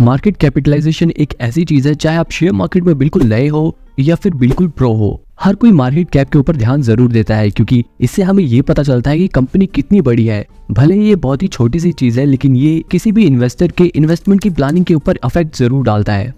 Market capitalisation एक ऐसी चीज है, चाहे आप शेयर मार्केट में बिल्कुल नए हो या फिर बिल्कुल प्रो हो, हर कोई मार्केट कैप के ऊपर ध्यान जरूर देता है, क्योंकि इससे हमें ये पता चलता है कि कंपनी कितनी बड़ी है। भले ही ये बहुत ही छोटी सी चीज है, लेकिन ये किसी भी इन्वेस्टर के इन्वेस्टमेंट की प्लानिंग के ऊपर इफेक्ट जरूर डालता है।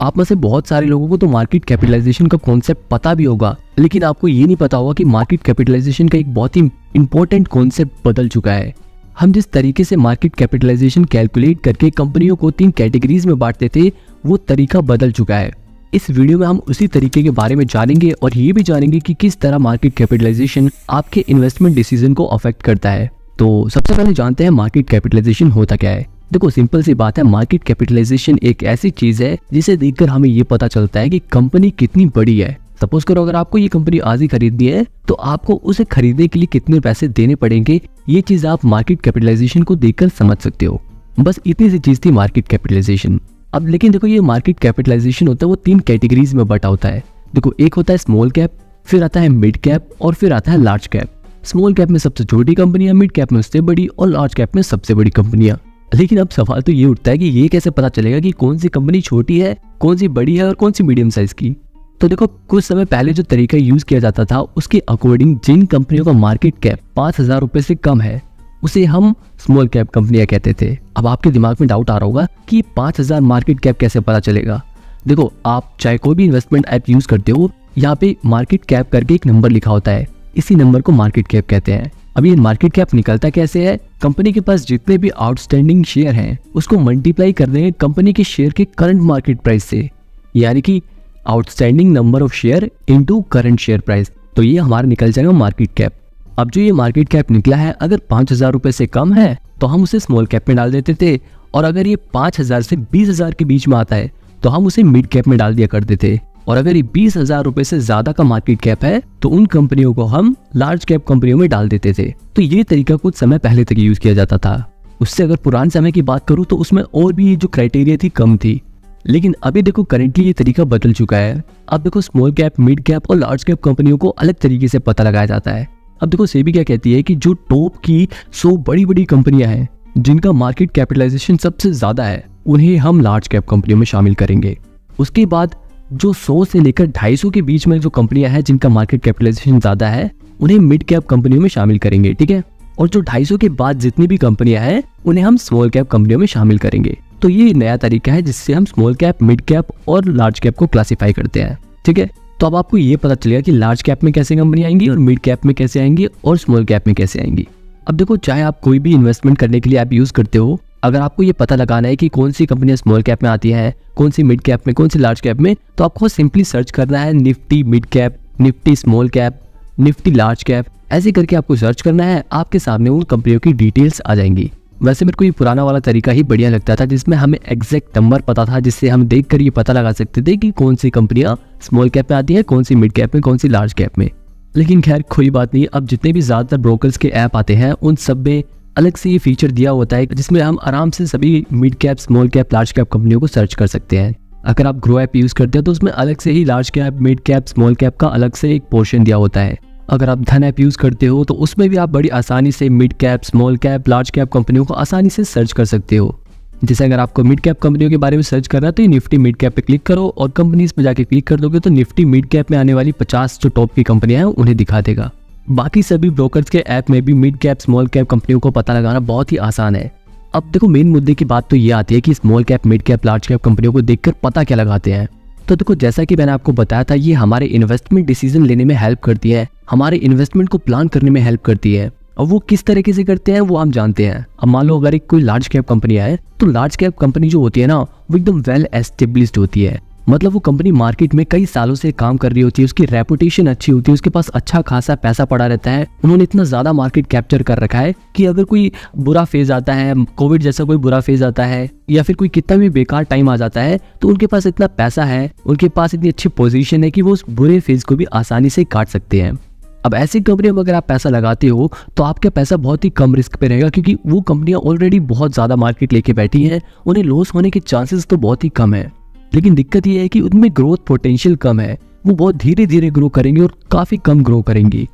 आप में से बहुत सारे लोगों को तो मार्केट कैपिटलाइजेशन का कॉन्सेप्ट पता भी होगा, लेकिन आपको ये नहीं पता होगा कि मार्केट कैपिटलाइजेशन का एक बहुत ही इंपॉर्टेंट कॉन्सेप्ट बदल चुका है। हम जिस तरीके से मार्केट कैपिटलाइजेशन कैलकुलेट करके कंपनियों को 3 कैटेगरीज में बांटते थे, वो तरीका बदल चुका है। इस वीडियो में हम उसी तरीके के बारे में जानेंगे और ये भी जानेंगे कि किस तरह मार्केट कैपिटलाइजेशन आपके इन्वेस्टमेंट डिसीजन को अफेक्ट करता है। तो सबसे पहले जानते हैं मार्केट कैपिटलाइजेशन होता क्या है। देखो, सिंपल सी बात है, मार्केट कैपिटलाइजेशन एक ऐसी चीज है जिसे देखकर हमें ये पता चलता है कि कंपनी कितनी बड़ी है। सपोज करो अगर आपको ये कंपनी आज ही खरीदनी है तो आपको उसे खरीदने के लिए कितने पैसे देने पड़ेंगे, ये चीज आप मार्केट कैपिटलाइजेशन को देखकर समझ सकते हो। बस इतनी सी चीज थी मार्केट कैपिटलाइजेशन। अब लेकिन देखो, ये मार्केट कैपिटलाइजेशन होता है वो 3 कैटेगरीज में बटा होता है। देखो, एक होता है स्मॉल कैप, फिर आता है मिड कैप और फिर आता है लार्ज कैप। स्मॉल कैप में सबसे छोटी कंपनियां, मिड कैप में उससे बड़ी और लार्ज कैप में सबसे बड़ी कंपनियां। लेकिन अब सवाल तो ये उठता है कि ये कैसे पता चलेगा कि कौन सी कंपनी छोटी है, कौन सी बड़ी है और कौन सी मीडियम साइज की। तो देखो, कुछ समय पहले जो तरीका यूज किया जाता था उसके अकॉर्डिंग जिन कंपनियों का मार्केट कैप 5,000 रुपए से कम है उसे हम स्मॉल कैप कंपनियां कहते थे। अब आपके दिमाग में डाउट आ रहा होगा कि 5,000 मार्केट कैप कैसे पता चलेगा। देखो, आप चाहे कोई भी इन्वेस्टमेंट ऐप यूज करते हो, यहाँ पे मार्केट कैप करके एक नंबर लिखा होता है, इसी नंबर को मार्केट कैप कहते हैं। अब ये मार्केट कैप निकलता कैसे है, कंपनी के पास जितने भी आउटस्टैंडिंग शेयर हैं उसको मल्टीप्लाई कर देंगे कंपनी के शेयर के करंट मार्केट प्राइस से, यानी कि outstanding number of share into current share price. तो ये हमारा निकल जाएगा मार्केट कैप। अब जो ये मार्केट कैप निकला है, अगर 5,000 रुपए से कम है तो हम उसे स्मॉल कैप में डाल देते थे, और अगर ये 5,000 से 20,000 के बीच में आता है तो हम उसे मिड कैप में डाल दिया करते थे, और अगर ये 20,000 रुपए से ज्यादा का मार्केट कैप है तो उन कंपनियों को हम लार्ज कैप कंपनियों में डाल देते थे। तो ये तरीका कुछ समय पहले तक यूज किया जाता था। उससे अगर पुराने समय की बात करूँ तो उसमें और भी जो क्राइटेरिया थी कम थी, लेकिन अभी देखो करेंटली ये तरीका बदल चुका है। अब देखो, स्मॉल कैप, मिड कैप और लार्ज कैप कंपनियों को अलग तरीके से पता लगाया जाता है। अब देखो, सेबी क्या कहती है कि जो टॉप की 100 बड़ी बड़ी कंपनियां हैं जिनका मार्केट कैपिटलाइजेशन सबसे ज्यादा है, उन्हें हम लार्ज कैप कंपनियों में शामिल करेंगे। उसके बाद जो 100 से लेकर 250 के बीच में जो कंपनियां हैं जिनका मार्केट कैपिटलाइजेशन ज्यादा है, उन्हें मिड कैप कंपनियों में शामिल करेंगे, ठीक है। और जो 250 के बाद जितनी भी कंपनियां हैं उन्हें हम स्मॉल कैप कंपनियों में शामिल करेंगे। तो ये नया तरीका है जिससे हम स्मॉल कैप, मिड कैप और लार्ज कैप को क्लासिफाई करते हैं, ठीक है। तो अब आपको ये पता चलेगा कि लार्ज कैप में कैसे कंपनी आएंगी और मिड कैप में कैसे आएंगी और स्मॉल कैप में कैसे आएंगी। अब देखो, चाहे आप कोई भी इन्वेस्टमेंट करने के लिए ऐप यूज करते हो, अगर आपको ये पता लगाना है कि कौन सी कंपनियां स्मॉल कैप में आती हैं, कौन सी मिड कैप में, कौन सी लार्ज कैप में, तो आपको सिंपली सर्च करना है Nifty mid cap, Nifty small cap, Nifty large cap, ऐसे करके आपको सर्च करना है। आपके सामने उन कंपनियों की डिटेल्स आ जाएंगी। वैसे मेरे को ये पुराना वाला तरीका ही बढ़िया लगता था, जिसमें हमें एग्जैक्ट नंबर पता था, जिससे हम देखकर ये पता लगा सकते थे कि कौन सी कंपनियां स्मॉल कैप में आती है, कौन सी मिड कैप में, कौन सी लार्ज कैप में। लेकिन खैर कोई बात नहीं, अब जितने भी ज्यादातर ब्रोकर्स के ऐप आते हैं उन सब में अलग से ये फीचर दिया होता है जिसमें हम आराम से सभी mid cap, small cap, large cap कंपनियों को सर्च कर सकते हैं। अगर आप ग्रो ऐप यूज करते हैं तो उसमें अलग से ही large cap, mid cap, small cap का अलग से एक पोर्शन दिया होता है। अगर आप धन ऐप यूज करते हो तो उसमें भी आप बड़ी आसानी से mid cap, small cap, large cap कंपनियों को आसानी से सर्च कर सकते हो। जैसे अगर आपको मिड कैप कंपनियों के बारे में सर्च करना है तो ये निफ्टी मिड कैप पे क्लिक करो और कंपनीज पे जाके क्लिक कर दोगे तो निफ्टी मिड कैप में आने वाली 50 जो टॉप की कंपनियां हैं उन्हें दिखा देगा। बाकी सभी ब्रोकर्स के ऐप में भी मिड कैप, स्मॉल कैप कंपनियों को पता लगाना बहुत ही आसान है। अब देखो, मेन मुद्दे की बात तो ये आती है कि small cap, mid cap, large cap कंपनियों को देखकर पता क्या लगाते हैं। तो देखो, जैसा कि मैंने आपको बताया था, ये हमारे इन्वेस्टमेंट डिसीजन लेने में हेल्प करती है, हमारे इन्वेस्टमेंट को प्लान करने में हेल्प करती है। और वो किस तरीके से करते हैं वो हम जानते हैं। अब मान लो अगर एक कोई लार्ज कैप कंपनी है तो लार्ज कैप कंपनी जो होती है ना, वो एकदम वेल एस्टेब्लिश्ड होती है। मतलब वो कंपनी मार्केट में कई सालों से काम कर रही होती है, उसकी रेपुटेशन अच्छी होती है, उसके पास अच्छा खासा पैसा पड़ा रहता है, उन्होंने इतना ज्यादा मार्केट कैप्चर कर रखा है कि अगर कोई बुरा फेज आता है, कोविड जैसा कोई बुरा फेज आता है या फिर कोई कितना भी बेकार टाइम आ जाता है, तो उनके पास इतना पैसा है, उनके पास इतनी अच्छी पोजीशन है कि वो उस बुरे फेज को भी आसानी से काट सकते हैं। अब ऐसी कंपनियों में अगर आप पैसा लगाते हो तो आपका पैसा बहुत ही कम रिस्क पे रहेगा, क्योंकि वो कंपनियां ऑलरेडी बहुत ज्यादा मार्केट लेके बैठी हैं, उन्हें लॉस होने के चांसेस तो बहुत ही कम है। लेकिन दिक्कत ये है कि उनमें ग्रोथ पोटेंशियल कम है, वो बहुत धीरे धीरे ग्रो करेंगे और काफी कम ग्रो करेंगी,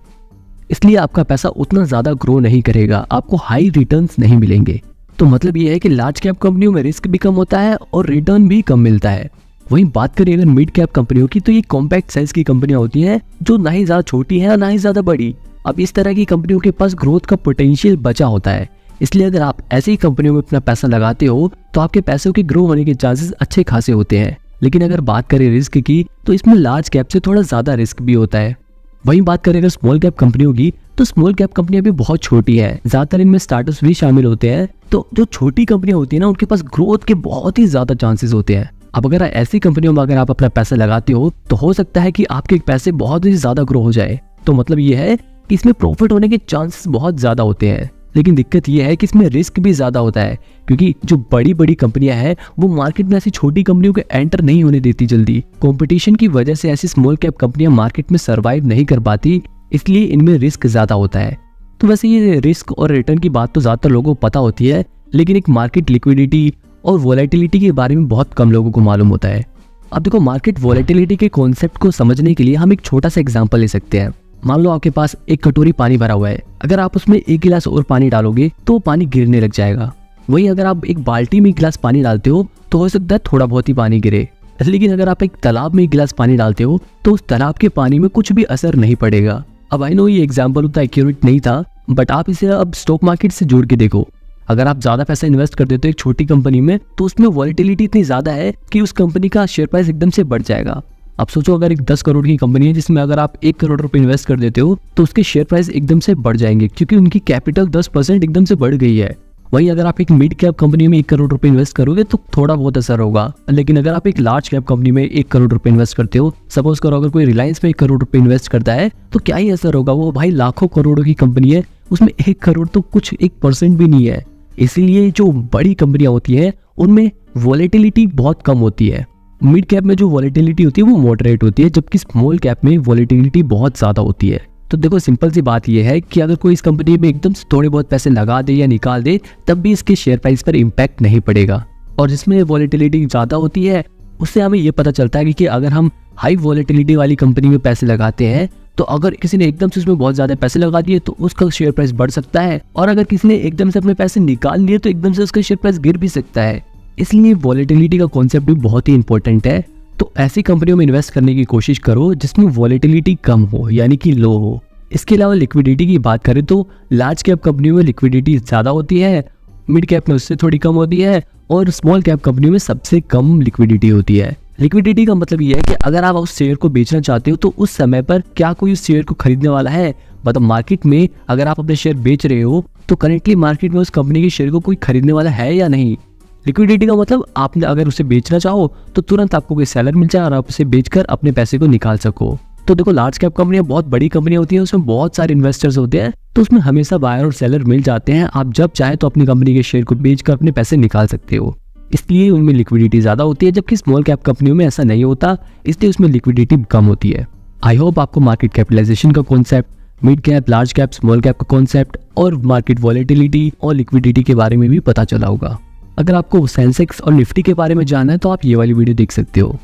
इसलिए आपका पैसा उतना ज्यादा ग्रो नहीं करेगा, आपको हाई रिटर्न्स नहीं मिलेंगे। तो मतलब ये है कि लार्ज कैप कंपनियों में रिस्क भी कम होता है और रिटर्न भी कम मिलता है। वहीं बात करें अगर मिड कैप कंपनियों की, तो ये कॉम्पैक्ट साइज की कंपनियां होती हैं जो ना ही ज्यादा छोटी है और ना ही ज्यादा बड़ी। अब इस तरह की कंपनियों के पास ग्रोथ का पोटेंशियल बचा होता है, इसलिए अगर आप ऐसी कंपनियों में अपना पैसा लगाते हो तो आपके पैसों के ग्रो होने के चांसेस अच्छे खासे होते हैं। लेकिन अगर बात करें रिस्क की, तो इसमें लार्ज कैप से थोड़ा ज्यादा रिस्क भी होता है। वहीं बात करें अगर स्मॉल कैप कंपनियों की, तो स्मॉल कैप कंपनियां भी बहुत छोटी है, ज्यादातर इनमें स्टार्टअप्स भी शामिल होते हैं। तो जो छोटी कंपनियां होती है ना, उनके पास ग्रोथ के बहुत ही ज्यादा चांसेस होते हैं। अब अगर ऐसी कंपनियों में अगर आप अपना पैसा लगाते हो तो हो सकता है कि आपके पैसे बहुत ही ज्यादा ग्रो हो जाए। तो मतलब ये है कि इसमें प्रॉफिट होने के चांसेस बहुत ज्यादा होते हैं, लेकिन दिक्कत ये है कि इसमें रिस्क भी ज्यादा होता है, क्योंकि जो बड़ी बड़ी कंपनियां हैं वो मार्केट में ऐसी छोटी कंपनियों को एंटर नहीं होने देती जल्दी। कंपटीशन की वजह से ऐसी स्मॉल कैप कंपनियां मार्केट में सर्वाइव नहीं कर पाती, इसलिए इनमें रिस्क ज्यादा होता है। तो वैसे ये रिस्क और रिटर्न की बात तो ज्यादातर लोगों को पता होती है, लेकिन एक मार्केट लिक्विडिटी और वोलेटिलिटी के बारे में बहुत कम लोगों को मालूम होता है। अब देखो, मार्केट वोलेटिलिटी के कॉन्सेप्ट को समझने के लिए हम एक छोटा सा एग्जांपल ले सकते हैं। मान लो आपके पास एक कटोरी पानी भरा हुआ है, अगर आप उसमें 1 गिलास और पानी डालोगे तो पानी गिरने लग जाएगा। वहीं अगर आप एक बाल्टी में 1 गिलास पानी डालते हो तो हो सकता है थोड़ा बहुत ही पानी गिरे, लेकिन अगर आप एक तालाब में 1 गिलास पानी डालते हो तो उस तालाब के पानी में कुछ भी असर नहीं पड़ेगा। अब आई नो ये एग्जाम्पल उतना एक्यूरेट नहीं था, बट आप इसे अब स्टॉक मार्केट से जोड़ के देखो। अगर आप ज्यादा पैसा इन्वेस्ट कर देते हो एक छोटी कंपनी में, तो उसमें वॉलेटिलिटी इतनी ज्यादा है कि उस कंपनी का शेयर प्राइस एकदम से बढ़ जाएगा। आप सोचो, अगर एक 10 करोड़ की कंपनी है जिसमें अगर आप 1 करोड़ रुपए इन्वेस्ट कर देते हो तो उसके शेयर प्राइस एकदम से बढ़ जाएंगे, क्योंकि उनकी कैपिटल 10% एकदम से बढ़ गई है। वहीं अगर आप एक मिड कैप कंपनी में 1 करोड़ रुपए इन्वेस्ट करोगे तो थोड़ा बहुत असर होगा, लेकिन अगर आप एक लार्ज कैप कंपनी में 1 करोड़ रुपए इन्वेस्ट करते हो, सपोज करो अगर कोई रिलायंस में 1 करोड़ रुपए इन्वेस्ट करता है, तो क्या ही असर होगा। वो भाई लाखों करोड़ों की कंपनी है, उसमें 1 करोड़ तो कुछ 1% भी नहीं है। इसीलिए जो बड़ी कंपनियां होती है उनमें वॉलेटिलिटी बहुत कम होती है। मिड कैप में जो वॉलेटिलिटी होती है वो मॉडरेट होती है, जबकि स्मॉल कैप में वॉलेटिलिटी बहुत ज्यादा होती है। तो देखो, सिंपल सी बात यह है कि अगर कोई इस कंपनी में एकदम से थोड़े बहुत पैसे लगा दे या निकाल दे, तब भी इसके शेयर प्राइस पर इम्पैक्ट नहीं पड़ेगा। और जिसमें वॉलेटिलिटी ज्यादा होती है उससे हमें ये पता चलता है कि अगर हम हाई वॉलेटिलिटी वाली कंपनी में पैसे लगाते हैं तो अगर किसी ने एकदम से उसमें बहुत ज्यादा पैसे लगा दिए तो उसका शेयर प्राइस बढ़ सकता है, और अगर किसी ने एकदम से अपने पैसे निकाल लिए तो एकदम से उसका शेयर प्राइस गिर भी सकता है। इसलिए वॉलेटिलिटी का कॉन्सेप्ट भी बहुत ही इंपॉर्टेंट है। तो ऐसी कंपनियों में इन्वेस्ट करने की कोशिश करो जिसमें वॉलेटिलिटी कम हो, यानी कि लो हो। इसके अलावा लिक्विडिटी की बात करें तो लार्ज कैप कंपनियों में लिक्विडिटी ज्यादा होती है, मिड कैप में उससे थोड़ी कम होती है, और स्मॉल कैप कंपनियों में सबसे कम लिक्विडिटी होती है। लिक्विडिटी का मतलब ये है कि अगर आप उस शेयर को बेचना चाहते हो तो उस समय पर क्या कोई उस शेयर को खरीदने वाला है। मतलब मार्केट में अगर आप अपने शेयर बेच रहे हो तो करेंटली मार्केट में उस कंपनी के शेयर को कोई खरीदने वाला है या नहीं। लिक्विडिटी का मतलब आपने अगर उसे बेचना चाहो तो तुरंत आपको कोई सेलर मिल जाए और आप उसे बेचकर अपने पैसे को निकाल सको। तो देखो, लार्ज कैप कंपनियां बहुत बड़ी कंपनियां होती हैं, उसमें बहुत सारे इन्वेस्टर्स होते हैं, तो उसमें हमेशा बायर और सेलर मिल जाते हैं। आप जब चाहे तो अपनी कंपनी के शेयर को बेचकर अपने पैसे निकाल सकते हो, इसलिए उनमें लिक्विडिटी ज्यादा होती है, जबकि स्मॉल कैप कंपनियों में ऐसा नहीं होता, इसलिए उसमें लिक्विडिटी कम होती है। आई होप आपको मार्केट कैपिटलाइजेशन का concept, mid cap, large cap, small cap का कॉन्सेप्ट और मार्केट वॉलेटिलिटी और लिक्विडिटी के बारे में भी पता चला होगा। अगर आपको सेंसेक्स और निफ्टी के बारे में जानना है तो आप ये वाली वीडियो देख सकते हो।